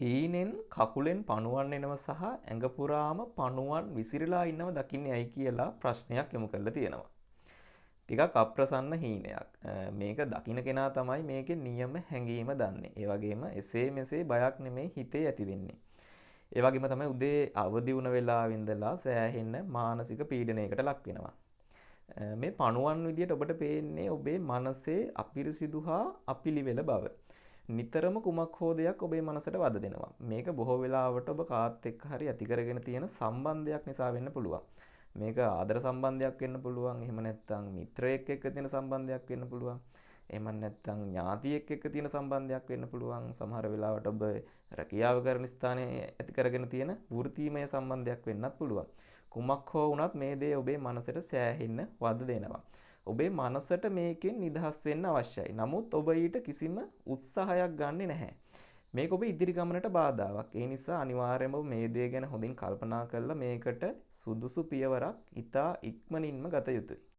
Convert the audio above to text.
හීනෙන් කකුලෙන් පණුවන් එනව සහ ඇඟ පුරාම පණුවන් විසිරලා ඉන්නව දකින්නේ ඇයි කියලා ප්‍රශ්නයක් යොමු කරලා තියෙනවා. ටිකක් අප්‍රසන්න හීනයක්. මේක දකින්න කෙනා තමයි මේකේ නියම හැඟීම දන්නේ. ඒ වගේම එසේ මෙසේ බයක් නෙමෙයි හිතේ ඇති වෙන්නේ. ඒ වගේම තමයි උදේ අවදි වුණ වෙලාවෙ ඉඳලා සෑහෙන්න මානසික පීඩනයකට ලක් වෙනවා. මේ පණුවන් විදියට ඔබට පේන්නේ ඔබේ මනසේ අපිරිසිදු හා අපිලිවෙල බව. නිතරම කුමක් හෝ දෙයක් ඔබේ මනසට වද දෙනවා. මේක බොහෝ වෙලාවට ඔබ කාත් එක්ක හරි ඇති කරගෙන තියෙන සම්බන්ධයක් නිසා වෙන්න පුළුවන්. මේක ආදර සම්බන්ධයක් වෙන්න පුළුවන්. එහෙම නැත්නම් මිත්‍රයෙක් එක්ක තියෙන සම්බන්ධයක් වෙන්න පුළුවන්. එහෙම නැත්නම් ඥාතියෙක් එක්ක තියෙන සම්බන්ධයක් වෙන්න පුළුවන්. සමහර වෙලාවට ඔබ රැකියාව කරන ස්ථානයේ ඇති කරගෙන තියෙන වෘත්තීමය සම්බන්ධයක් වෙන්නත් පුළුවන්. කුමක් හෝ වුණත් මේ දේ ඔබේ මනසට සෑහෙන්න වද දෙනවා. ඔබේ මනසට මේකෙන් නිදහස් වෙන්න අවශ්‍යයි. නමුත් ඔබ ඊට කිසිම උත්සාහයක් ගන්නෙ නැහැ. මේක ඔබ ඉදිරි ගමනට බාධාවක්. ඒ නිසා අනිවාර්යයෙන්ම මේ දේ ගැන හොඳින් කල්පනා කරලා මේකට සුදුසු පියවරක් ඉතා ඉක්මනින්ම ගත යුතුයි.